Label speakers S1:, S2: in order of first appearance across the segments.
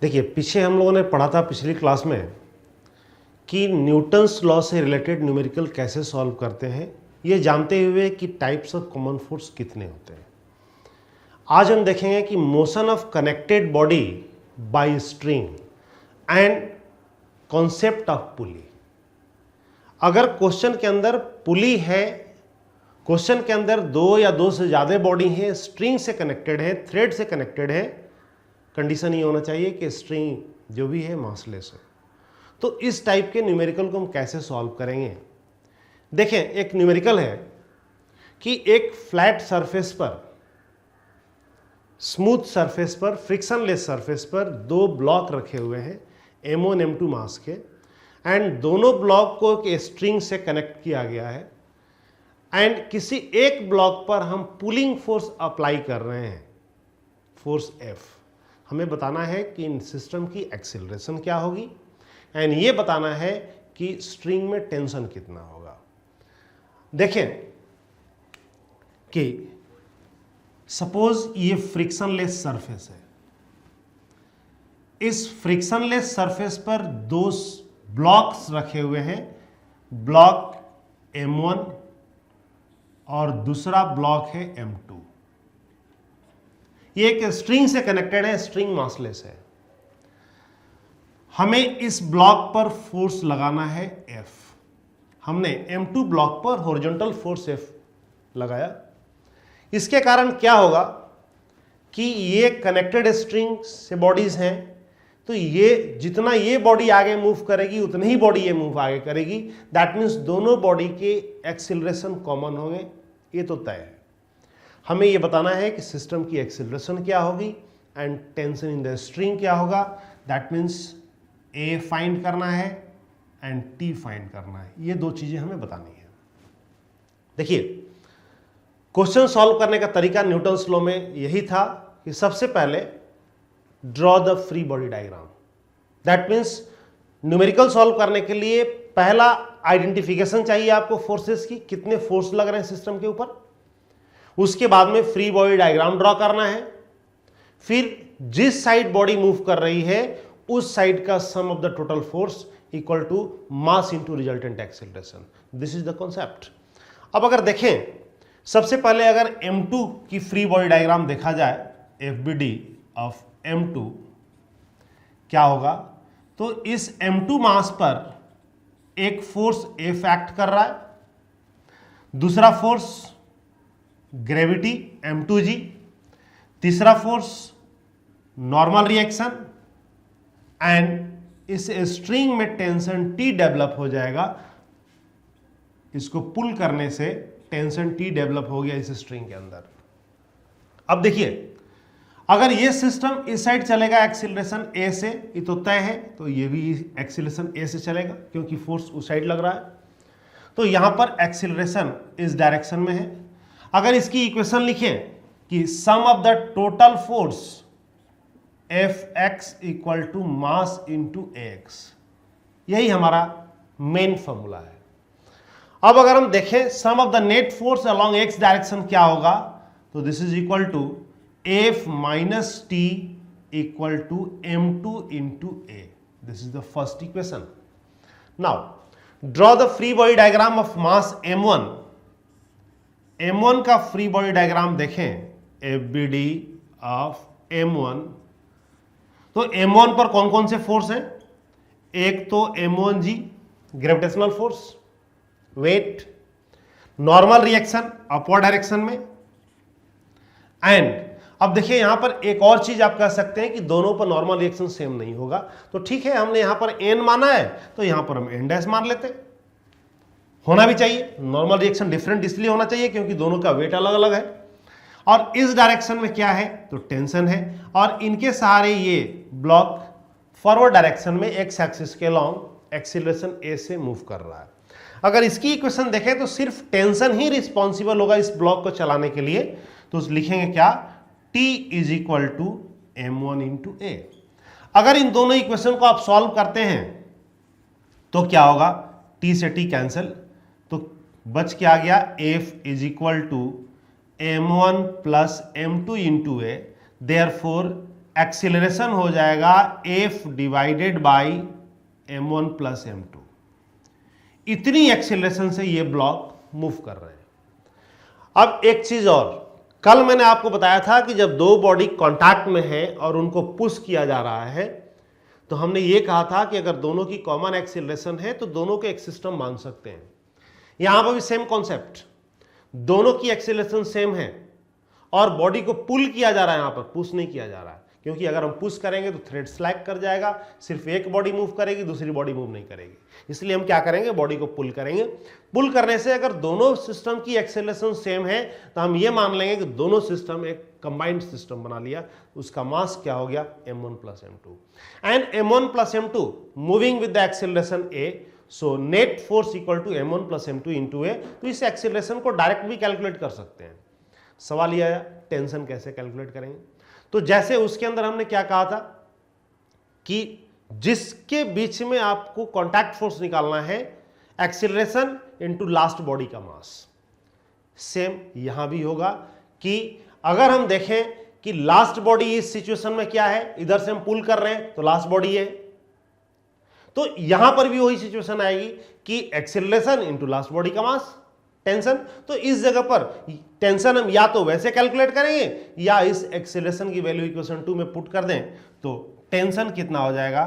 S1: देखिए, पीछे हम लोगों ने पढ़ा था पिछली क्लास में कि न्यूटन्स लॉ से रिलेटेड न्यूमेरिकल कैसे सॉल्व करते हैं, ये जानते हुए कि टाइप्स ऑफ कॉमन फोर्स कितने होते हैं। आज हम देखेंगे कि motion of connected body by string and concept of pulley. अगर क्वेश्चन के अंदर पुली है, क्वेश्चन के अंदर दो या दो से ज़्यादा बॉडी है, स्ट्रिंग से कनेक्टेड है, थ्रेड से कनेक्टेड है, कंडीशन ये होना चाहिए कि स्ट्रिंग जो भी है मासलेस है। तो इस टाइप के न्यूमेरिकल को हम कैसे सॉल्व करेंगे। देखें, एक न्यूमेरिकल है कि एक फ्लैट सरफेस पर, स्मूथ सरफेस पर, फ्रिक्शनलेस सरफेस पर दो ब्लॉक रखे हुए हैं M1 M2 मास के, एंड दोनों ब्लॉक को एक स्ट्रिंग से कनेक्ट किया गया है एंड किसी एक ब्लॉक पर हम पुलिंग फोर्स अप्लाई कर रहे हैं, फोर्स F। हमें बताना है कि इन सिस्टम की एक्सीलरेशन क्या होगी एंड ये बताना है कि स्ट्रिंग में टेंशन कितना होगा। देखें कि सपोज ये फ्रिक्शनलेस सरफेस है, इस फ्रिक्शनलेस सरफेस पर दो ब्लॉक्स रखे हुए हैं, ब्लॉक M1 और दूसरा ब्लॉक है M2। ये एक स्ट्रिंग से कनेक्टेड है, स्ट्रिंग मासलेस है। हमें इस ब्लॉक पर फोर्स लगाना है F। हमने M2 ब्लॉक पर हॉरिजॉन्टल फोर्स F लगाया। इसके कारण क्या होगा कि ये कनेक्टेड स्ट्रिंग से बॉडीज हैं, तो ये जितना ये बॉडी आगे मूव करेगी उतनी ही बॉडी ये मूव आगे करेगी। दैट मीन्स दोनों बॉडी के एक्सीलरेशन कॉमन होंगे, ये तो तय है। हमें ये बताना है कि सिस्टम की एक्सीलरेशन क्या होगी and tension in the string क्या होगा। दैट मीन्स A फाइंड करना है एंड T फाइंड करना है। ये दो चीजें हमें बतानी है। देखिए, क्वेश्चन सॉल्व करने का तरीका न्यूटन्स लॉ में यही था कि सबसे पहले draw the free body diagram. That means numerical solve करने के लिए पहला आइडेंटिफिकेशन चाहिए आपको फोर्सेस की, कितने फोर्स लग रहे हैं सिस्टम के ऊपर। उसके बाद में फ्री बॉडी डायग्राम ड्रॉ करना है। फिर जिस साइड बॉडी मूव कर रही है उस साइड का sum of the total force equal to mass into resultant acceleration. This is the concept. अब अगर देखें, सबसे पहले अगर M2 की फ्री बॉडी डायग्राम देखा जाए, FBD ऑफ M2 क्या होगा, तो इस M2 मास पर एक फोर्स F एक्ट कर रहा है, दूसरा फोर्स ग्रेविटी M2G, तीसरा फोर्स नॉर्मल रिएक्शन एंड इस स्ट्रिंग में टेंशन T डेवलप हो जाएगा। इसको पुल करने से टेंशन T डेवलप हो गया इस स्ट्रिंग के अंदर। अब देखिए, अगर ये सिस्टम इस साइड चलेगा एक्सीलरेशन A से, ये तो तय है, तो ये भी एक्सीलरेशन A से चलेगा क्योंकि फोर्स उस साइड लग रहा है। तो यहां पर एक्सीलरेशन इस डायरेक्शन में है। अगर इसकी इक्वेशन लिखें कि sum of the total force Fx equal to mass into Ax, यही हमारा मेन फॉर्मूला है। अब अगर हम देखें sum of the net force along x direction क्या होगा, तो this is equal to F minus T equal to M2 into A। This is the first equation. Now draw the free body diagram of mass M1। M1 का free body diagram देखें, FBD of M1। तो M1 पर कौन कौन से force हैं, एक तो M1G gravitational force, weight, normal reaction upward direction में, एंड अब देखिए यहां पर एक और चीज आप कह सकते हैं कि दोनों पर नॉर्मल रिएक्शन सेम नहीं होगा। तो ठीक है, हमने यहां पर n माना है तो यहां पर हम n डैश मान लेते हैं। होना भी चाहिए, नॉर्मल रिएक्शन डिफरेंट इसलिए होना चाहिए क्योंकि दोनों का वेट अलग अलग है। और इस डायरेक्शन में क्या है, तो टेंशन है, और इनके सहारे ये ब्लॉक फॉरवर्ड डायरेक्शन में एक्स एक्सिस के लॉन्ग एक्सीलरेशन A से मूव कर रहा है। अगर इसकी इक्वेशन देखें तो सिर्फ टेंशन ही रिस्पॉन्सिबल होगा इस ब्लॉक को चलाने के लिए। तो लिखेंगे क्या, T is equal to M1 into A। अगर इन दोनों इक्वेशन को आप सॉल्व करते हैं तो क्या होगा, T से T कैंसिल, तो बच के आ गया F is equal to M1 plus M2 into A। Therefore acceleration हो जाएगा F divided by m1 plus m2। इतनी एक्सीलरेशन से ये ब्लॉक मूव कर रहे हैं। अब एक चीज और, कल मैंने आपको बताया था कि जब दो बॉडी कांटेक्ट में है और उनको पुश किया जा रहा है तो हमने ये कहा था कि अगर दोनों की कॉमन एक्सीलरेशन है तो दोनों को एक सिस्टम मान सकते हैं। यहां पर भी सेम कॉन्सेप्ट, दोनों की एक्सीलरेशन सेम है और बॉडी को पुल किया जा रहा है, यहां पर पुश नहीं किया जा रहा है, क्योंकि अगर हम पुश करेंगे तो थ्रेड स्लैग कर जाएगा, सिर्फ एक बॉडी मूव करेगी, दूसरी बॉडी मूव नहीं करेगी। इसलिए हम क्या करेंगे, बॉडी को पुल करेंगे। पुल करने से अगर दोनों सिस्टम की एक्सेलरेशन सेम है तो हम ये मान लेंगे कि दोनों सिस्टम एक कंबाइंड सिस्टम बना लिया। उसका मास क्या हो गया, m1 plus m2, and m1 plus m2 moving with the acceleration a, so net force equal to m1 plus m2 into a। तो इस एक्सेलरेशन को डायरेक्ट भी कैलकुलेट कर सकते हैं। सवाल यह आया टेंशन कैसे कैलकुलेट करेंगे। तो जैसे उसके अंदर हमने क्या कहा था कि जिसके बीच में आपको कांटेक्ट फोर्स निकालना है, एक्सीलरेशन इनटू लास्ट बॉडी का मास, सेम यहां भी होगा कि अगर हम देखें कि लास्ट बॉडी इस सिचुएशन में क्या है, इधर से हम पुल कर रहे हैं तो लास्ट बॉडी है, तो यहां पर भी वही सिचुएशन आएगी कि एक्सीलरेशन इनटू लास्ट बॉडी का मास, टेंशन। तो इस जगह पर टेंशन हम या तो वैसे कैलकुलेट करेंगे या इस एक्सीलरेशन की वैल्यू इक्वेशन 2 में पुट कर दें तो टेंशन कितना हो जाएगा,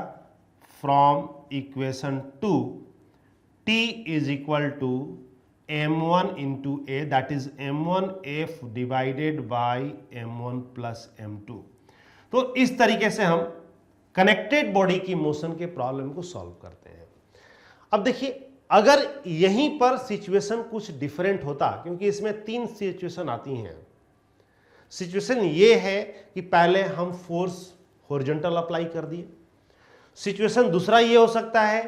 S1: from equation 2 T is equal to m1 into a, that is m1f divided by m1 plus m2। तो इस तरीके से हम कनेक्टेड बॉडी की मोशन के प्रॉब्लम को सॉल्व करते हैं। अब देखिए, अगर यहीं पर सिचुएशन कुछ डिफरेंट होता, क्योंकि इसमें 3 सिचुएशन आती हैं। सिचुएशन ये है कि पहले हम फोर्स हॉरिजॉन्टल अप्लाई कर दिए। सिचुएशन दूसरा ये हो सकता है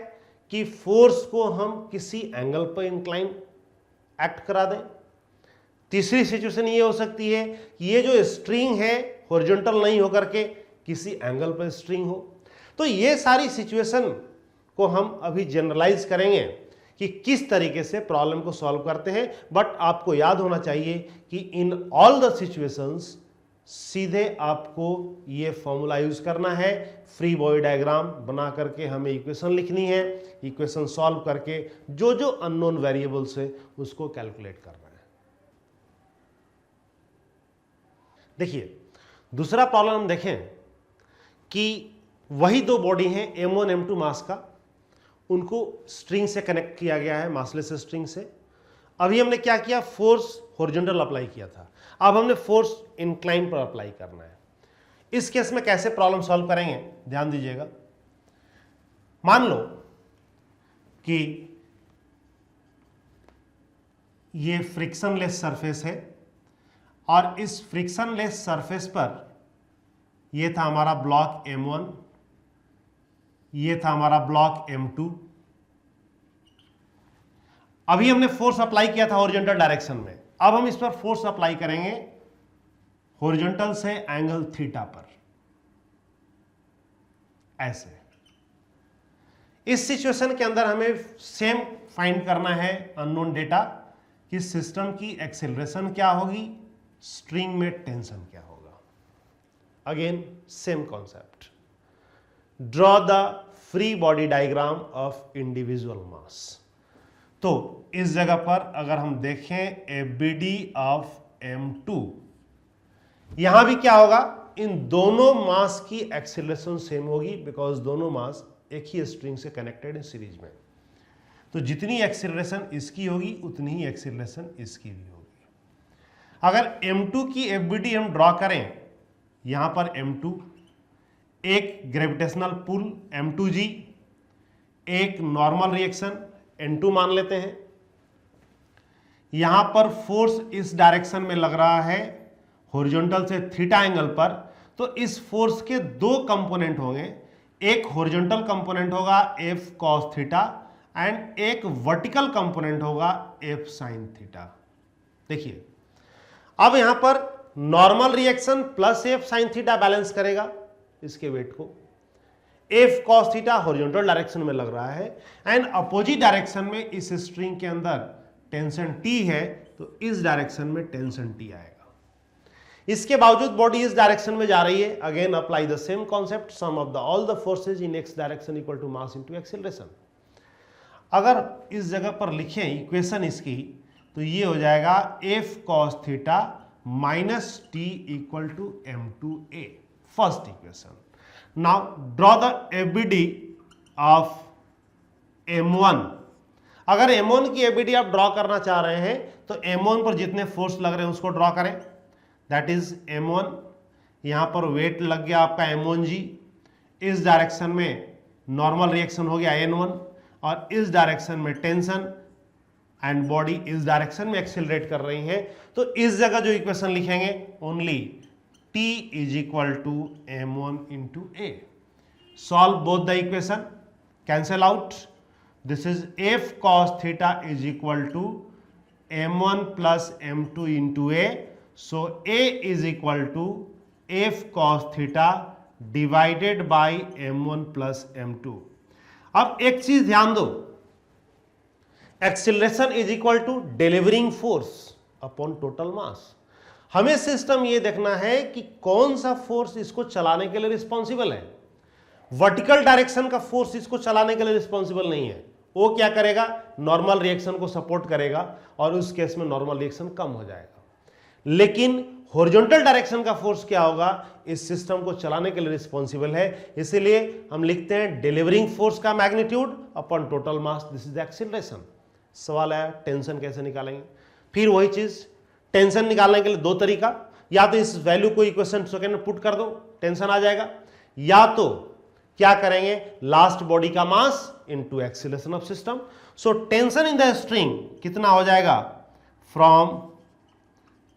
S1: कि फोर्स को हम किसी एंगल पर इंक्लाइन एक्ट करा दें। तीसरी सिचुएशन ये हो सकती है कि ये जो स्ट्रिंग है हॉरिजॉन्टल नहीं होकर के किसी एंगल पर स्ट्रिंग हो। तो ये सारी सिचुएशन को हम अभी जनरलाइज करेंगे कि किस तरीके से प्रॉब्लम को सॉल्व करते हैं। बट आपको याद होना चाहिए कि इन ऑल द सिचुएशंस सीधे आपको ये फॉर्मूला यूज करना है, फ्री बॉडी डायग्राम बना करके हमें इक्वेशन लिखनी है, इक्वेशन सॉल्व करके जो जो अननोन वेरिएबल्स है उसको कैलकुलेट करना है। देखिए, दूसरा प्रॉब्लम हम देखें कि वही दो बॉडी हैं m1 m2 मास का, उनको स्ट्रिंग से कनेक्ट किया गया है, मासलेस स्ट्रिंग से। अभी हमने क्या किया, फोर्स हॉरिजॉन्टल अप्लाई किया था, अब हमने फोर्स इंक्लाइन पर अप्लाई करना है। इस केस में कैसे प्रॉब्लम सॉल्व करेंगे, ध्यान दीजिएगा। मान लो कि ये फ्रिक्शनलेस सरफेस है और इस फ्रिक्शनलेस सरफेस पर ये था हमारा ब्लॉक m1, ये था हमारा ब्लॉक m2। अभी हमने फोर्स अप्लाई किया था हॉरिजॉन्टल डायरेक्शन में, अब हम इस पर फोर्स अप्लाई करेंगे हॉरिजॉन्टल से एंगल थीटा पर, ऐसे। इस सिचुएशन के अंदर हमें सेम फाइंड करना है अननोन डेटा कि सिस्टम की एक्सेलरेशन क्या होगी, स्ट्रिंग में टेंशन क्या होगा। Again same concept, draw the free body diagram of individual mass. तो इस जगह पर अगर हम देखें एबीडी ऑफ m2, यहां भी क्या होगा, इन दोनों मास की एक्सेलरेशन सेम होगी, बिकॉज दोनों मास एक ही स्ट्रिंग से कनेक्टेड है सीरीज में। तो जितनी एक्सेलरेशन इसकी होगी उतनी ही एक्सेलरेशन इसकी भी होगी। अगर m2 की एफबीडी हम ड्रॉ करें, यहां पर m2, एक ग्रेविटेशनल पुल m2g, एक नॉर्मल रिएक्शन n2 मान लेते हैं। यहां पर फोर्स इस डायरेक्शन में लग रहा है हॉरिजॉन्टल से थीटा एंगल पर, तो इस फोर्स के दो कंपोनेंट होंगे, एक हॉरिजॉन्टल कंपोनेंट होगा f cos थीटा एंड एक वर्टिकल कंपोनेंट होगा f sin थीटा। देखिए, अब यहां पर normal reaction plus f sin theta balance करेगा इसके वेट को। f cos theta horizontal direction में लग रहा है एंड अपोजिट डायरेक्शन में इस स्ट्रिंग के अंदर टेंशन T है, तो इस डायरेक्शन में टेंशन T आएगा। इसके बावजूद बॉडी इस डायरेक्शन में जा रही है। Again apply the same concept, sum of the all the forces in x direction equal to mass into acceleration. अगर इस जगह पर लिखें इक्वेशन इसकी, तो ये हो जाएगा F cos theta minus T equal to m2a, first equation. Now draw the FBD of m1। अगर m1 की एबीडी आप ड्रॉ करना चाह रहे हैं तो m1 पर जितने फोर्स लग रहे हैं उसको ड्रॉ करें, दैट इज m1। यहां पर वेट लग गया आपका m1g, इस डायरेक्शन में नॉर्मल रिएक्शन हो गया n1, और इस डायरेक्शन में टेंशन, एंड बॉडी इस डायरेक्शन में एक्सेलरेट कर रही है। तो इस जगह जो इक्वेशन लिखेंगे, only t is equal to m1 into a। Solve both the equation, cancel out, this is f cos theta is equal to m1 plus m2 into a। So a is equal to f cos theta divided by m1 plus m2। अब एक चीज ध्यान दो, acceleration is equal to delivering force upon total mass. हमें system ये देखना है कि कौन सा फोर्स इसको चलाने के लिए रिस्पॉन्सिबल है। वर्टिकल डायरेक्शन का फोर्स इसको चलाने के लिए रिस्पॉन्सिबल नहीं है। वो क्या करेगा, नॉर्मल रिएक्शन को सपोर्ट करेगा, और उस केस में नॉर्मल रिएक्शन कम हो जाएगा। लेकिन हॉरिजॉन्टल डायरेक्शन का फोर्स क्या होगा, इस सिस्टम को चलाने के लिए रिस्पॉन्सिबल है। इसीलिए हम लिखते हैं डिलीवरिंग फोर्स का magnitude upon total mass, this is acceleration. सवाल आया टेंशन कैसे निकालेंगे, फिर वही चीज, टेंशन निकालने के लिए दो तरीका, या तो इस वैल्यू को इक्वेशन सेकंड में पुट कर दो, टेंशन आ जाएगा, या तो क्या करेंगे, लास्ट बॉडी का mass into acceleration of system. So tension in the string कितना हो जाएगा, फ्रॉम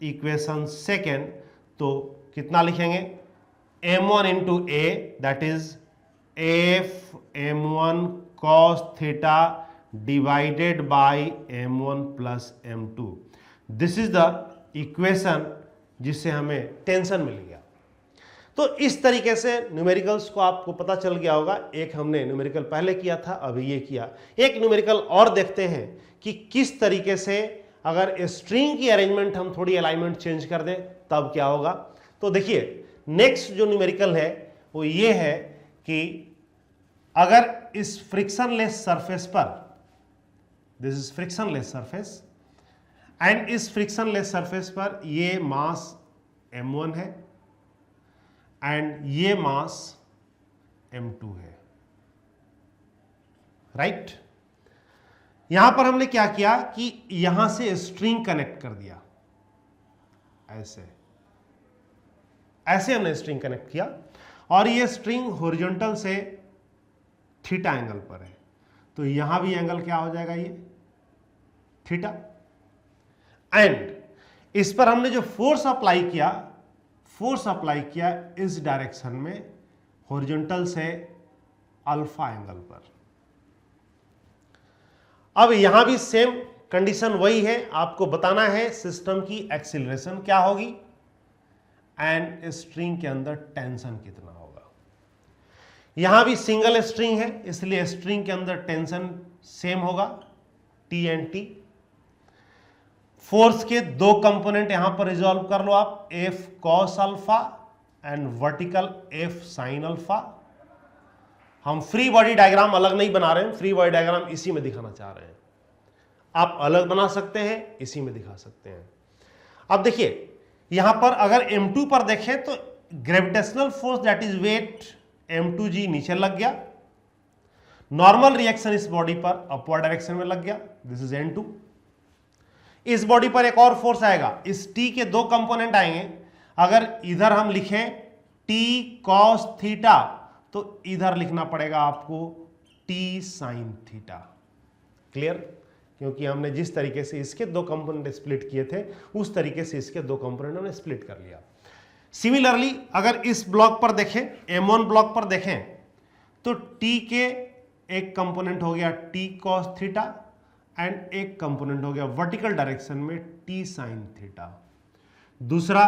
S1: इक्वेशन सेकेंड, तो कितना लिखेंगे, m1 into a, that is f m1 cos theta divided by m1 plus m2। This is the equation जिससे हमें tension मिल गया। तो इस तरीके से न्यूमेरिकल्स को आपको पता चल गया होगा। एक हमने न्यूमेरिकल पहले किया था, अभी ये किया। एक न्यूमेरिकल और देखते हैं कि किस तरीके से अगर स्ट्रिंग की अरेंजमेंट हम थोड़ी अलाइनमेंट चेंज कर दें तब क्या होगा। तो देखिए नेक्स्ट जो न्यूमेरिकल है वो ये है कि अगर इस फ्रिक्शनलेस सरफेस पर, this is frictionless surface, and इस फ्रिक्शनलेस सरफेस पर ये मास m1 है एंड ये मास m2 है, राइट। यहां पर हमने क्या किया कि यहां से स्ट्रिंग कनेक्ट कर दिया, ऐसे ऐसे हमने स्ट्रिंग कनेक्ट किया, और ये स्ट्रिंग हॉरिजॉन्टल से थीटा एंगल पर है। तो यहां भी एंगल क्या हो जाएगा, ये थीटा। एंड इस पर हमने जो फोर्स अप्लाई किया इस डायरेक्शन में हॉरिजॉन्टल से अल्फा एंगल पर। अब यहां भी सेम कंडीशन वही है, आपको बताना है सिस्टम की एक्सीलरेशन क्या होगी एंड स्ट्रिंग के अंदर टेंशन कितना होगा। यहां भी सिंगल स्ट्रिंग है, इसलिए स्ट्रिंग के अंदर टेंशन सेम होगा, टी एंड टी। फोर्स के दो कंपोनेंट यहां पर रिजॉल्व कर लो आप, F cos alpha and vertical F sine alpha. हम फ्री बॉडी डायग्राम अलग नहीं बना रहे हैं, फ्री बॉडी डायग्राम इसी में दिखाना चाह रहे हैं। आप अलग बना सकते हैं, इसी में दिखा सकते हैं। अब देखिए यहां पर अगर m2 पर देखें तो gravitational force that is weight m2g नीचे लग गया, नॉर्मल रिएक्शन इस बॉडी पर अपवर्ड डायरेक्शन में लग गया, दिस इज n2। इस बॉडी पर एक और फोर्स आएगा, इस t के दो कंपोनेंट आएंगे। अगर इधर हम लिखें t cos थीटा, तो इधर लिखना पड़ेगा आपको t sin थीटा। क्लियर, क्योंकि हमने जिस तरीके से इसके दो कंपोनेंट स्प्लिट किए थे उस तरीके से इसके दो कंपोनेंट हमने स्प्लिट कर लिया। सिमिलरली अगर इस ब्लॉक पर देखें, m1 ब्लॉक पर देखें, तो t के एक कंपोनेंट हो गया t cos थीटा एंड एक कंपोनेंट हो गया वर्टिकल डायरेक्शन में t sin थीटा। दूसरा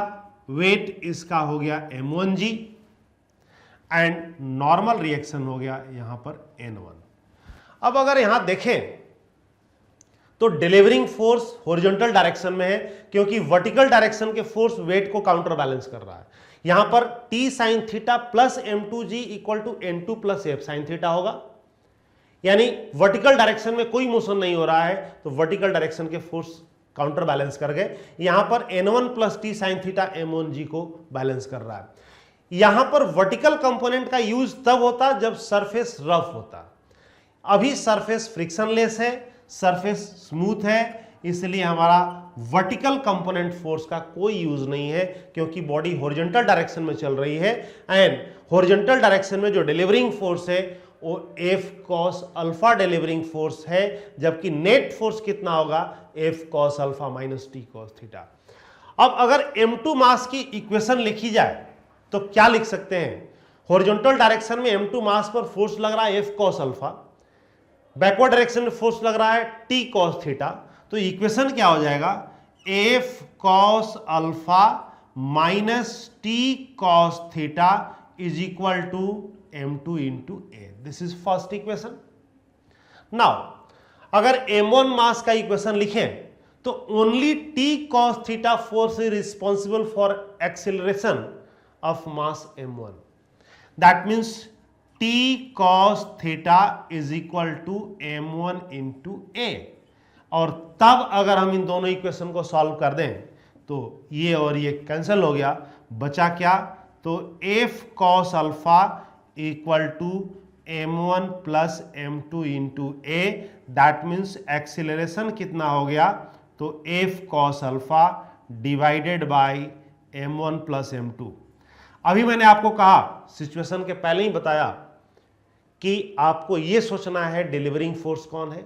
S1: वेट इसका हो गया m1g एंड नॉर्मल रिएक्शन हो गया यहां पर n1। अब अगर यहां देखें तो डिलीवरिंग फोर्स हॉरिजॉन्टल डायरेक्शन में है, क्योंकि वर्टिकल डायरेक्शन के फोर्स वेट को काउंटर बैलेंस कर रहा है। यहां पर T sine theta plus m2g equal to n2 plus f sine theta होगा, यानी वर्टिकल डायरेक्शन में कोई मोशन नहीं हो रहा है, तो वर्टिकल डायरेक्शन के फोर्स काउंटर बैलेंस कर गए। यहां पर n1 plus T sine theta m1g को बैलेंस कर रहा है। यहां पर वर्टिकल कंपोनेंट का यूज तब होता जब सरफेस रफ होता। अभी सरफेस फ्रिक्शनलेस है, सरफेस स्मूथ है, इसलिए हमारा वर्टिकल कंपोनेंट फोर्स का कोई यूज नहीं है, क्योंकि बॉडी हॉरिजॉन्टल डायरेक्शन में चल रही है। एंड हॉरिजॉन्टल डायरेक्शन में जो डिलीवरिंग फोर्स है वो F cos alpha delivering force है, जबकि नेट फोर्स कितना होगा, F cos alpha minus T cos theta. अब अगर m2 मास की इक्वेशन लिखी जाए तो क्या लिख सकते हैं? हॉरिजॉन्टल डायरेक्शन में m2 मास पर फोर्स लग रहा है F cos alpha, backward direction में फोर्स लग रहा है T cos थीटा, तो इक्वेशन क्या हो जाएगा, F cos alpha minus T cos theta is equal to m2 into a. This is first equation. Now अगर m1 मास का इक्वेशन लिखें तो only T cos theta force is responsible for acceleration of mass m1। That means T cos theta is equal to m1 into a। और तब अगर हम इन दोनों equation को सॉल्व कर दें तो ये और ये कैंसिल हो गया, बचा क्या, तो F cos alpha equal to m1 plus m2 into a। That means acceleration कितना हो गया, तो F cos alpha divided by m1 plus m2। अभी मैंने आपको कहा, सिचुएशन के पहले ही बताया कि आपको यह सोचना है डिलीवरिंग फोर्स कौन है।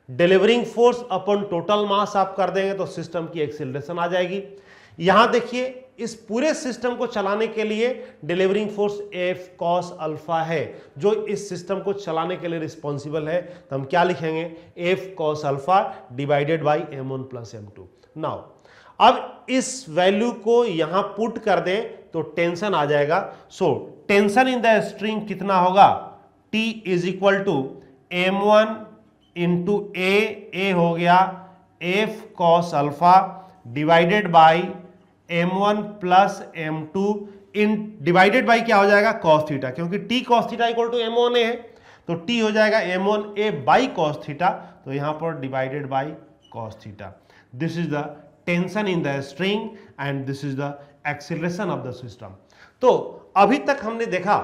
S1: Delivering force upon total mass आप कर देंगे तो सिस्टम की एक्सीलरेशन आ जाएगी। यहां देखिए, इस पूरे सिस्टम को चलाने के लिए delivering force F cos alpha है जो इस सिस्टम को चलाने के लिए रिस्पॉन्सिबल है। तो हम क्या लिखेंगे, F cos alpha divided by m1 plus m2। Now अब इस वैल्यू को यहां पुट कर दें तो टेंशन आ जाएगा। So tension in the string कितना होगा, T is equal to m1 into a हो गया F cos alpha divided by m1 plus m2 in divided by क्या हो जाएगा, cos थीटा, क्योंकि T cos theta equal to m1a है, तो T हो जाएगा m1a बाई cos थीटा, तो यहां पर divided by cos theta. This is the tension in the string and this is the acceleration of the system. तो अभी तक हमने देखा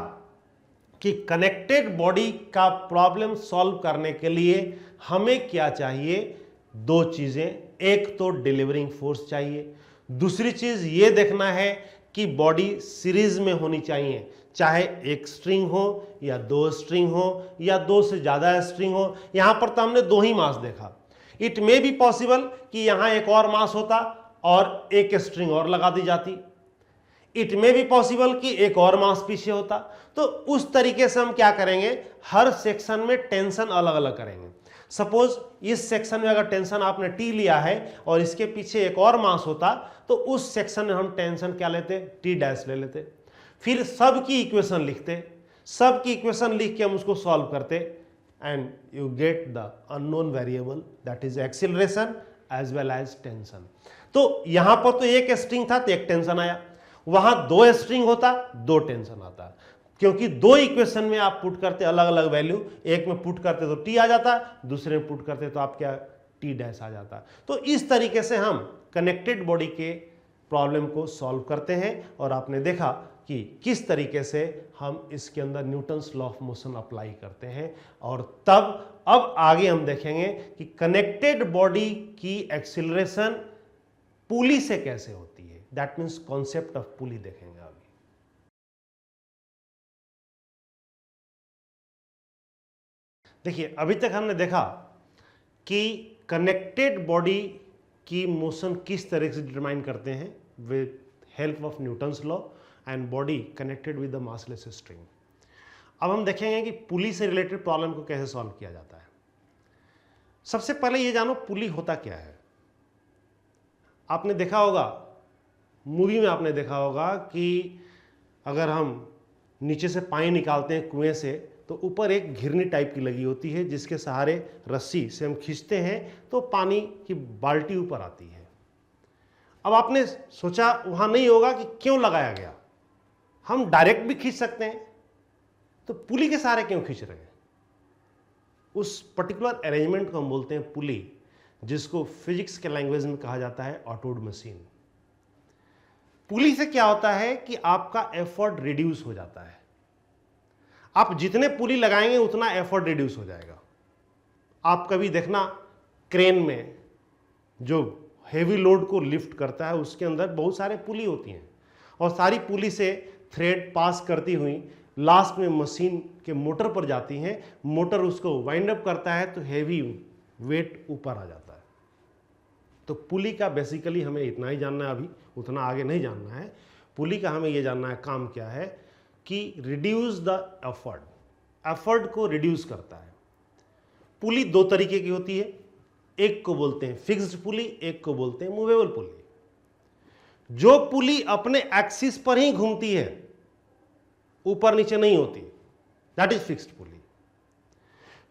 S1: कि कनेक्टेड बॉडी का प्रॉब्लम सॉल्व करने के लिए हमें क्या चाहिए, दो चीजें। एक तो डिलीवरिंग फोर्स चाहिए, दूसरी चीज ये देखना है कि बॉडी सीरीज में होनी चाहिए, चाहे एक स्ट्रिंग हो या दो स्ट्रिंग हो या दो से ज्यादा स्ट्रिंग हो। यहां पर तो हमने दो ही मास देखा। इट मे बी पॉसिबल कि यहां एक और मास होता और एक स्ट्रिंग और लगा दी जाती। इट मे बी पॉसिबल कि एक और मास पीछे होता। तो उस तरीके से हम क्या करेंगे, हर सेक्शन में टेंशन अलग अलग करेंगे। सपोज इस सेक्शन में अगर टेंशन आपने टी लिया है और इसके पीछे एक और मास होता तो उस सेक्शन में हम टेंशन क्या लेते, टी डैश ले लेते। फिर सब की इक्वेशन लिखते, सब की इक्वेशन लिख के हम उसको सॉल्व करते and you get the unknown variable that is acceleration as well as tension. तो यहां पर तो एक स्ट्रिंग था तो एक टेंशन आया, वहां दो स्ट्रिंग होता दो टेंशन आता, क्योंकि दो इक्वेशन में आप पुट करते अलग अलग वैल्यू, एक में पुट करते तो टी आ जाता, दूसरे में पुट करते तो आप क्या, टी डैश आ जाता। तो इस तरीके से हम कनेक्टेड बॉडी के प्रॉब्लम को सॉल्व करते हैं और आपने देखा कि किस तरीके से हम इसके अंदर Newton's law of motion apply करते हैं। और तब अब आगे हम देखेंगे कि कनेक्टेड बॉडी की एक्सीलरेशन पुली से कैसे होती है, that means concept of pulley देखेंगे अभी। देखिए, अभी तक हमने देखा कि कनेक्टेड बॉडी की मोशन किस तरह से डिटरमाइन करते हैं with help of Newton's law and body connected with the massless string. अब हम देखेंगे कि पुली से रिलेटेड प्रॉब्लम को कैसे सॉल्व किया जाता है। सबसे पहले ये जानो पुली होता क्या है। आपने देखा होगा, मूवी में आपने देखा होगा कि अगर हम नीचे से पानी निकालते हैं कुएं से तो ऊपर एक घिरनी टाइप की लगी होती है जिसके सहारे रस्सी से हम खींचते हैं तो पानी की बाल्टी ऊपर आती है। अब आपने सोचा वहां नहीं होगा कि क्यों लगाया गया, हम डायरेक्ट भी खींच सकते हैं, तो पुली के सहारे क्यों खींच रहे हैं? उस पर्टिकुलर अरेंजमेंट को हम बोलते हैं पुली, जिसको फिजिक्स के लैंग्वेज में कहा जाता है ऑटोड मशीन। पुली से क्या होता है कि आपका एफर्ट रिड्यूस हो जाता है। आप जितने पुली लगाएंगे उतना एफर्ट रिड्यूस हो जाएगा। आप कभी देखना क्रेन में जो हेवी लोड को लिफ्ट करता है उसके अंदर बहुत सारे पुली होती हैं और सारी पुली से थ्रेड पास करती हुई लास्ट में मशीन के मोटर पर जाती हैं। मोटर उसको वाइंड अप करता है तो हेवी वेट ऊपर आ जाता है। तो पुली का बेसिकली हमें इतना ही जानना है, अभी उतना आगे नहीं जानना है। पुली का हमें यह जानना है काम क्या है कि रिड्यूस द एफर्ट, एफर्ट को रिड्यूस करता है। पुली दो तरीके की होती है, एक को बोलते हैं फिक्स्ड पुली, एक को बोलते हैं मूवेबल पुली। जो पुली अपने एक्सिस पर ही घूमती है, ऊपर नीचे नहीं होती, दैट इज फिक्स्ड पुली।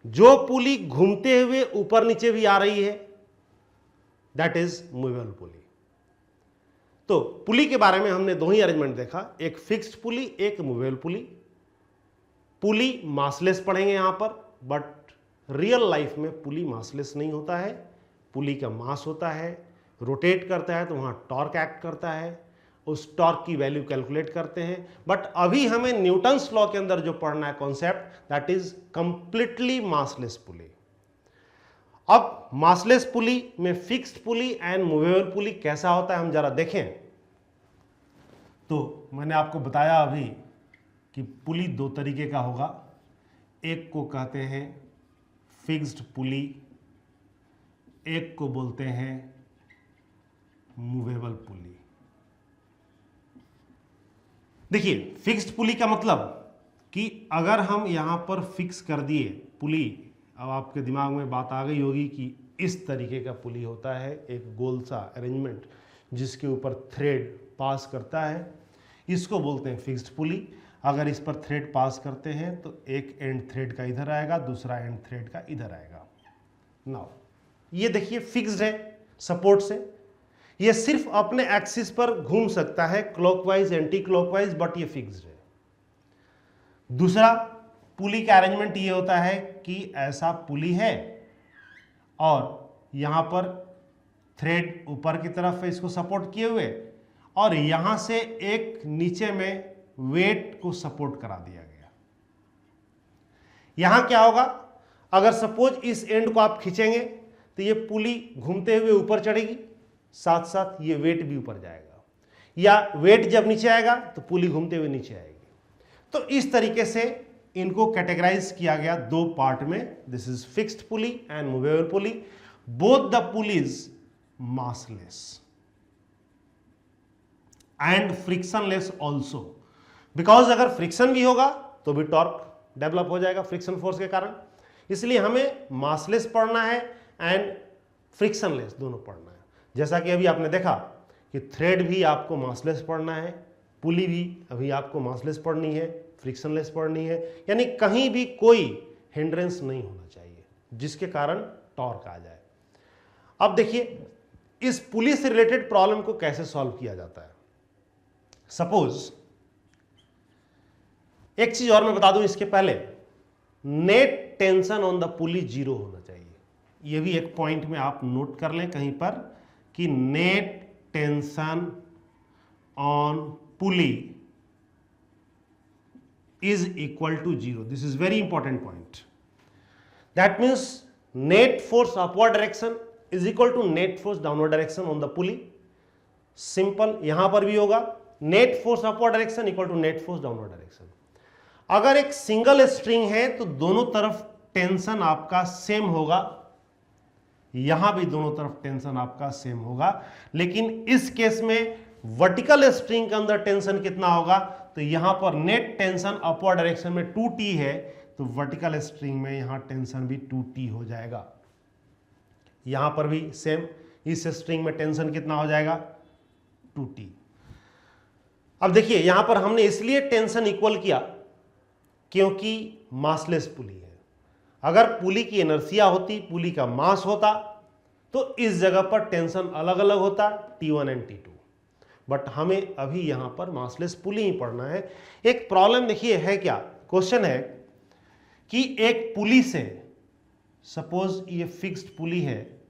S1: जो पुली घूमते हुए ऊपर नीचे भी आ रही है, दैट इज मूवेबल पुली। तो पुली के बारे में हमने दो ही अरेंजमेंट देखा, एक फिक्स्ड पुली, एक मूवेबल पुली। पुली मासलेस पढ़ेंगे यहां पर, बट रियल लाइफ में पुली मासलेस नहीं होता है। पुली का मास होता है, रोटेट करता है तो वहां टॉर्क एक्ट करता है, उस टॉर्क की वैल्यू कैलकुलेट करते हैं। बट अभी हमें न्यूटन्स लॉ के अंदर जो पढ़ना है concept, that is completely massless pulley. अब मासलेस पुली में fixed pulley and movable pulley कैसा होता है हम जरा देखें। तो मैंने आपको बताया अभी कि पुली दो तरीके का होगा, एक को कहते हैं फिक्स्ड पुली, एक को बोलते हैं मूवेबल पुली। देखिए फिक्स्ड पुली का मतलब कि अगर हम यहां पर फिक्स कर दिए पुली, अब आपके दिमाग में बात आ गई होगी कि इस तरीके का पुली होता है, एक गोल सा अरेंजमेंट जिसके ऊपर थ्रेड पास करता है, इसको बोलते हैं फिक्स्ड पुली। अगर इस पर थ्रेड पास करते हैं तो एक एंड थ्रेड का इधर आएगा, दूसरा एंड थ्रेड का इधर आएगा। नाउ ये देखिए फिक्स्ड है सपोर्ट से, ये सिर्फ अपने एक्सिस पर घूम सकता है क्लॉकवाइज एंटी क्लॉकवाइज, बट ये फिक्स्ड है। दूसरा पुली का अरेंजमेंट ये होता है कि ऐसा पुली है और यहां पर थ्रेड ऊपर की तरफ है इसको सपोर्ट किए हुए, और यहां से एक नीचे में वेट को सपोर्ट करा दिया गया। यहां क्या होगा, अगर सपोज इस एंड को आप खींचेंगे तो ये पुली घूमते हुए ऊपर चढ़ेगी, साथ साथ ये वेट भी ऊपर जाएगा, या वेट जब नीचे आएगा तो पुली घूमते हुए नीचे आएगी। तो इस तरीके से इनको कैटेगराइज किया गया दो पार्ट में, this is fixed pulley and movable pulley. Both the pulleys massless and frictionless also, because अगर फ्रिक्शन भी होगा तो भी टॉर्क डेवलप हो जाएगा फ्रिक्शन फोर्स के कारण। इसलिए हमें मासलेस पढ़ना है एंड फ्रिक्शनलेस दोनों पढ़ना है। जैसा कि अभी आपने देखा कि थ्रेड भी आपको मासलेस पढ़ना है, पुली भी अभी आपको मासलेस पढ़नी है, फ्रिक्शनलेस पढ़नी है, यानी कहीं भी कोई हिंड्रेंस नहीं होना चाहिए जिसके कारण टॉर्क आ जाए। अब देखिए इस पुली से रिलेटेड प्रॉब्लम को कैसे सॉल्व किया जाता है। सपोज एक चीज और मैं बता दूं इसके पहले, नेट टेंशन ऑन द पुली 0 होना चाहिए। यह भी एक पॉइंट में आप नोट कर लें कहीं पर कि net tension on pulley is equal to 0. This is very important point. That means net force upward direction is equal to net force downward direction on the pulley. Simple, यहां पर भी होगा net force upward direction equal to net force downward direction. अगर एक single string है तो दोनों तरफ टेंशन आपका सेम होगा, यहां भी दोनों तरफ टेंशन आपका सेम होगा, लेकिन इस केस में वर्टिकल स्ट्रिंग के अंदर टेंशन कितना होगा, तो यहां पर नेट टेंशन अपवर्ड डायरेक्शन में 2t है, तो वर्टिकल स्ट्रिंग में यहां टेंशन भी 2t हो जाएगा। यहां पर भी सेम, इस स्ट्रिंग में टेंशन कितना हो जाएगा 2t। अब देखिए यहां पर हमने इसलिए टेंशन इक्वल किया क्योंकि मासलेस पुली है। अगर पुली की इनर्शिया होती, पुली का मास होता, तो इस जगह पर टेंशन अलग अलग होता, T1 एंड T2। बट हमें अभी यहां पर मासलेस पुली ही पढ़ना है। एक प्रॉब्लम देखिए है क्या, क्वेश्चन है कि एक पुली से, सपोज ये फिक्स्ड पुली है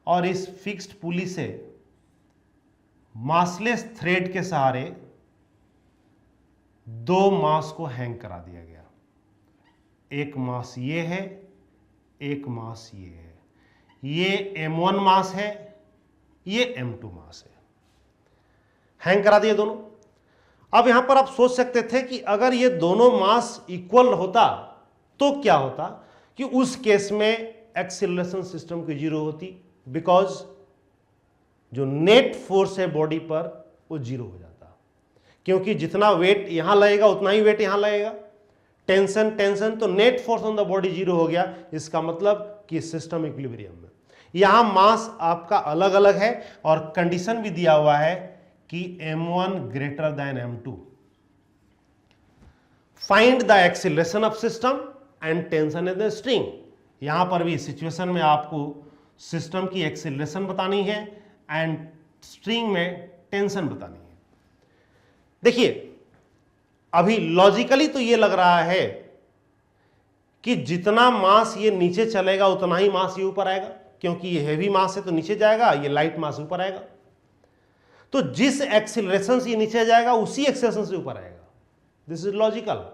S1: और इस फिक्स्ड पुली से मासलेस थ्रेड के सहारे दो मास को हैंग करा दिया गया। एक मास ये है, एक मास ये है। ये M1 मास है, ये M2 मास है, हैंग करा दिए दोनों। अब यहां पर आप सोच सकते थे कि अगर ये दोनों मास इक्वल होता तो क्या होता, कि उस केस में एक्सीलरेशन सिस्टम की जीरो होती, बिकॉज जो नेट फोर्स है बॉडी पर वो जीरो हो जाता, क्योंकि जितना वेट यहां लगेगा उतना ही वेट यहां लगेगा। टेंशन टेंशन, तो net force on the body zero हो गया। इसका मतलब कि सिस्टम इक्विलिब्रियम में। यहां मास आपका अलग अलग है और कंडीशन भी दिया हुआ है कि M1 greater than M2। Find the acceleration of system and tension in the string. यहां पर भी सिचुएशन में आपको सिस्टम की एक्सीलरेशन बतानी है एंड स्ट्रिंग में टेंशन बतानी है। देखिए अभी लॉजिकली तो ये लग रहा है कि जितना मास ये नीचे चलेगा उतना ही मास ये ऊपर आएगा, क्योंकि ये हैवी मास है तो नीचे जाएगा, ये लाइट मास ऊपर आएगा। तो जिस एक्सीलरेशन से ये नीचे जाएगा उसी एक्सीलरेशन से ऊपर आएगा। This is logical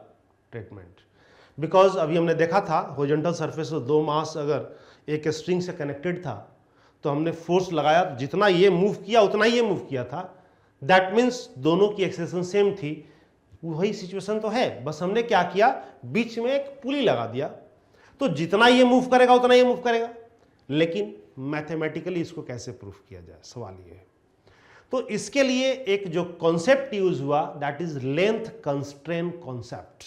S1: treatment, because अभी हमने देखा था हॉरिजॉन्टल सरफेस पर दो मास अगर एक स्ट्रिंग से कनेक्टेड था तो हमने फोर्स लगाया, जितना ये मूव किया उतना ही ये मूव किया था। दैट मीन्स दोनों की एक्सीलरेशन सेम थी। वही सिचुएशन तो है, बस हमने क्या किया, बीच में एक पुली लगा दिया, तो जितना ये मूव करेगा उतना ये मूव करेगा। लेकिन मैथमेटिकली इसको कैसे प्रूफ किया जाए, सवाल ये है। तो इसके लिए एक जो कॉन्सेप्ट यूज हुआ, that is length constraint concept.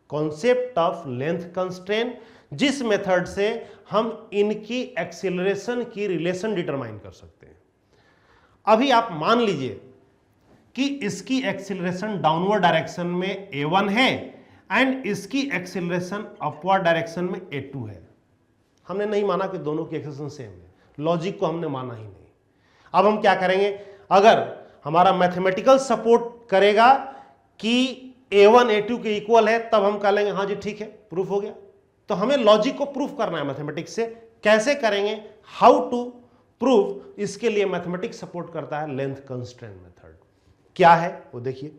S1: Concept of length constraint, जिस मेथड से हम इनकी एक्सीलरेशन की रिलेशन डिटरमाइन कर सकते हैं। अभी आप मान लीजिए कि इसकी एक्सीलरेशन डाउनवर्ड डायरेक्शन में A1 है एंड इसकी एक्सीलरेशन अपवर्ड डायरेक्शन में A2 है। हमने नहीं माना कि दोनों की एक्सीलरेशन सेम है, लॉजिक को हमने माना ही नहीं। अब हम क्या करेंगे, अगर हमारा मैथमेटिकल सपोर्ट करेगा कि A1 A2 के इक्वल है, तब हम कह लेंगे हाँ जी ठीक है, प्रूफ हो गया। तो हमें लॉजिक को प्रूफ करना है मैथमेटिक्स से। कैसे करेंगे, हाउ टू प्रूफ, इसके लिए मैथमेटिक्स सपोर्ट करता है लेंथ कंस्ट्रेंट मेथड। क्या है वो देखिए।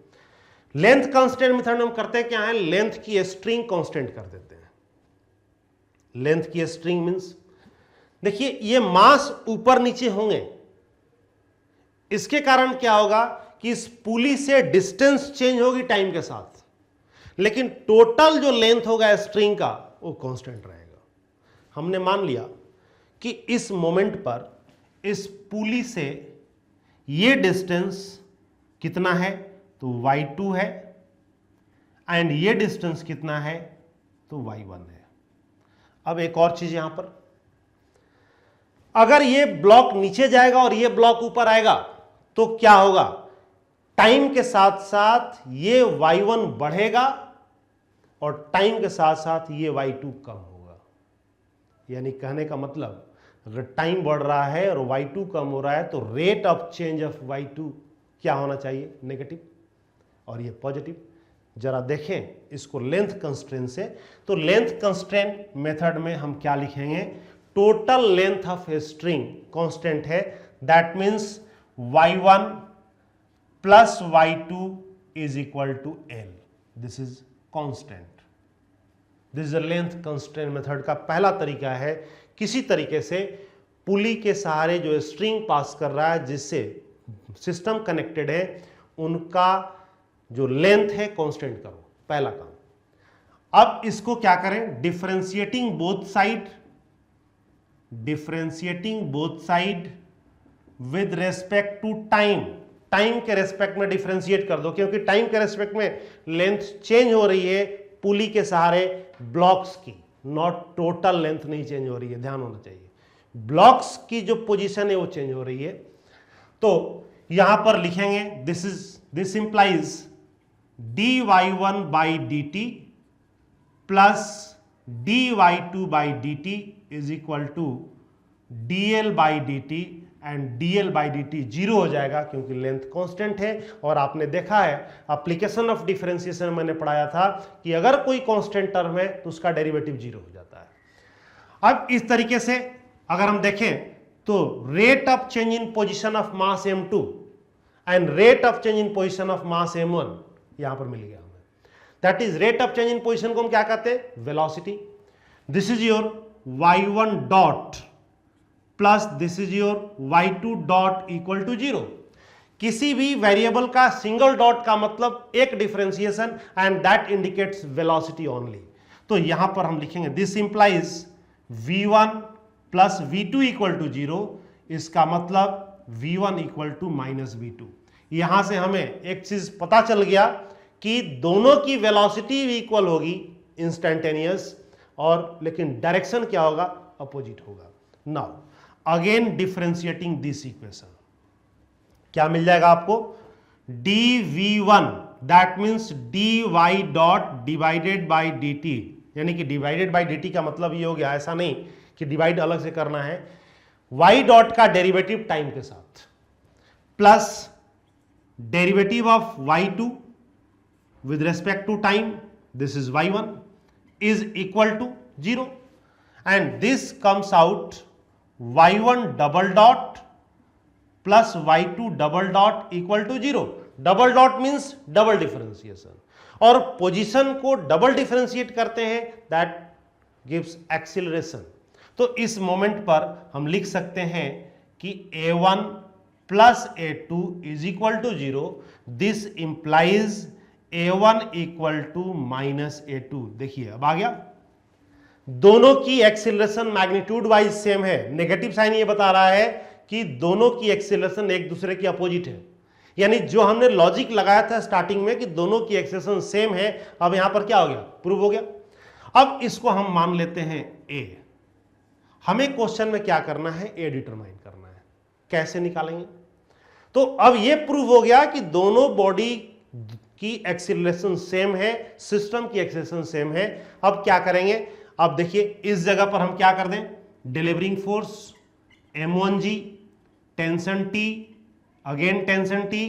S1: लेंथ कंस्ट्रेंट मेथड में हम करते क्या है, लेंथ की स्ट्रिंग कांस्टेंट कर देते हैं। लेंथ की स्ट्रिंग मींस, देखिए ये मास ऊपर नीचे होंगे, इसके कारण क्या होगा कि इस पुली से डिस्टेंस चेंज होगी टाइम के साथ, लेकिन टोटल जो लेंथ होगा स्ट्रिंग का वो कांस्टेंट रहेगा। हमने मान लिया कि इस मोमेंट पर इस पुली से ये डिस्टेंस कितना है, तो y2 है, एंड ये डिस्टेंस कितना है, तो y1 है। अब एक और चीज यहां पर, अगर ये ब्लॉक नीचे जाएगा और ये ब्लॉक ऊपर आएगा तो क्या होगा, टाइम के साथ साथ ये y1 बढ़ेगा और टाइम के साथ साथ ये y2 कम होगा। यानी कहने का मतलब, अगर टाइम बढ़ रहा है और y2 कम हो रहा है तो rate of change of y2 क्या होना चाहिए, नेगेटिव, और ये पॉजिटिव। जरा देखें इसको लेंथ कंस्ट्रेंट से, तो लेंथ कंस्ट्रेंट मेथड में हम क्या लिखेंगे, total length of a string constant है, that means y1 plus y2 is equal to l, this is constant. This is a length constraint method का पहला तरीका है, किसी तरीके से पुली के सहारे जो स्ट्रिंग पास कर रहा है, जिससे सिस्टम कनेक्टेड है, उनका जो लेंथ है कांस्टेंट करो, पहला काम। अब इसको क्या करें, differentiating both side, differentiating both side with respect to time. Time के रेस्पेक्ट में डिफरेंशिएट कर दो, क्योंकि टाइम के रेस्पेक्ट में लेंथ चेंज हो रही है पुली के सहारे ब्लॉक्स की, नॉट टोटल लेंथ नहीं चेंज हो रही है, ध्यान होना चाहिए। ब्लॉक्स की जो पोजीशन है वो चेंज हो रही है। तो यहां पर लिखेंगे this implies dy1 by dt plus dy2 by d t is equal to dl by d t, and dl by d t zero हो जाएगा क्योंकि लेंथ कांस्टेंट है। और आपने देखा है एप्लीकेशन ऑफ डिफरेंशिएशन में मैंने पढ़ाया था कि अगर कोई कांस्टेंट टर्म है तो उसका डेरिवेटिव जीरो हो जाता है। अब इस तरीके से अगर हम देखें तो rate of change in position of mass m2 and rate of change in position of mass m1 यहां पर मिल गया हमें। That is rate of change in position को हम क्या कहते हैं? Velocity. This is your y1 dot plus this is your y2 dot equal to zero. किसी भी वेरिएबल का सिंगल डॉट का मतलब एक differentiation and that indicates velocity only. तो यहां पर हम लिखेंगे this implies v1 plus v2 equal to zero, इसका मतलब v1 equal to minus v2। यहां से हमें एक चीज पता चल गया कि दोनों की वेलोसिटी इक्वल होगी इंस्टेंटेनियस, और लेकिन डायरेक्शन क्या होगा? अपोजिट होगा। Now again differentiating this equation, क्या मिल जाएगा आपको? dv1 that means dy dot divided by dt, यानी कि डिवाइडेड बाई dt का मतलब ये हो गया, ऐसा नहीं कि डिवाइड अलग से करना है, y डॉट का डेरिवेटिव टाइम के साथ plus derivative of y2 with respect to time, this is y1 is equal to 0, and this comes out y1 double dot plus y2 double dot equal to 0. Double dot means double differentiation, और position को double differentiate करते हैं that gives acceleration. तो इस moment पर हम लिख सकते हैं कि a1 plus a2 is equal to 0। This implies a1 equal to minus a2। देखिए अब आ गया, दोनों की एक्सीलरेशन मैग्नीट्यूड वाइज सेम है। नेगेटिव साइन ये बता रहा है कि दोनों की एक्सीलरेशन एक दूसरे के अपोजिट है, यानी जो हमने लॉजिक लगाया था स्टार्टिंग में कि दोनों की एक्सीलरेशन सेम है, अब यहां पर क्या हो गया? प्रूव हो गया। अब इसको हम मान लेते हैं a। हमें क्वेश्चन में क्या करना है? a डिटरमाइन करना है। कैसे निकालेंगे? तो अब ये प्रूव हो गया कि दोनों बॉडी की एक्सीलरेशन सेम है, सिस्टम की एक्सीलरेशन सेम है। अब क्या करेंगे? अब देखिए इस जगह पर हम क्या कर दें? Delivering force m1g, tension T, again tension T,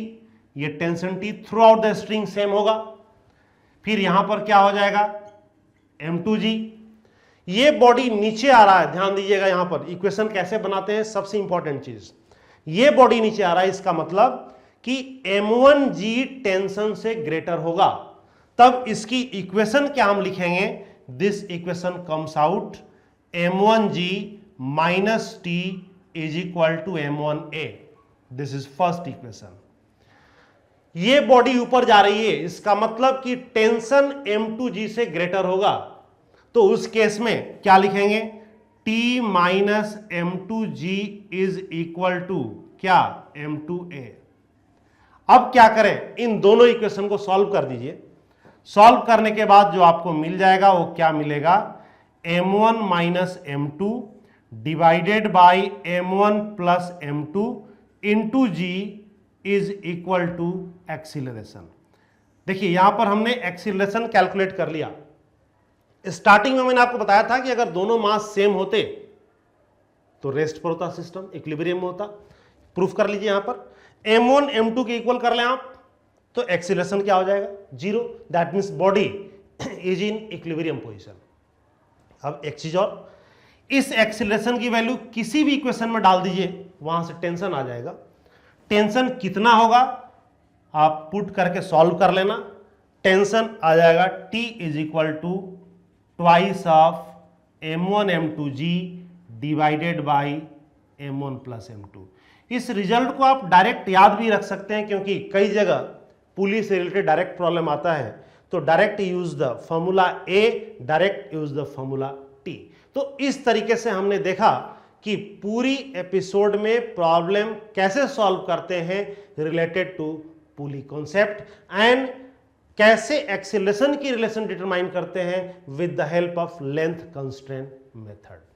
S1: ये tension T through out the string same होगा। फिर यहां पर क्या हो जाएगा? m2g। ये बॉडी नीचे आ रहा है, ध्यान दीजिएगा यहां पर इक्वेशन कैसे बनाते हैं, सबसे इंपॉर्टेंट चीज, ये बॉडी नीचे आ रहा है, इसका मतलब कि m1g टेंशन से ग्रेटर होगा। तब इसकी इक्वेशन क्या हम लिखेंगे? This equation comes out m1g minus t is equal to m1a। This is first equation. ये बॉडी ऊपर जा रही है, इसका मतलब कि टेंशन m2g से ग्रेटर होगा। तो उस केस में क्या लिखेंगे? t minus m2g is equal to क्या? m2a। अब क्या करें? इन दोनों इक्वेशन को सॉल्व कर दीजिए। सॉल्व करने के बाद जो आपको मिल जाएगा वो क्या मिलेगा? m1 minus m2 divided by m1 plus m2 into g is equal to acceleration. देखिए यहां पर हमने एक्सीलरेशन कैलकुलेट कर लिया। स्टार्टिंग में मैंने आपको बताया था कि अगर दोनों मास सेम होते तो रेस्ट पर होता सिस्टम, इक्विलिब्रियम में होता। प्रूफ कर लीजिए यहां पर m1 m2 के इक्वल कर लें आप, तो एक्सीलरेशन क्या हो जाएगा? 0। That means body is in equilibrium position. अब एक चीज और, इस एक्सीलरेशन की वैल्यू किसी भी इक्वेशन में डाल दीजिए, वहां से टेंशन आ जाएगा। टेंशन कितना होगा आप पुट करके सॉल्व कर लेना। टेंशन आ जाएगा T is equal to twice of m1 m2g divided by m1 plus m2। इस रिजल्ट को आप डायरेक्ट याद भी रख सकते हैं, क्योंकि कई जगह पुलिस से रिलेटेड डायरेक्ट प्रॉब्लम आता है, तो direct use the formula A, direct use the formula T। तो इस तरीके से हमने देखा कि पूरी एपिसोड में प्रॉब्लम कैसे सॉल्व करते हैं related to pulley concept, and कैसे एक्सीलरेशन की रिलेशन डिटरमाइन करते हैं with the help of length constraint method.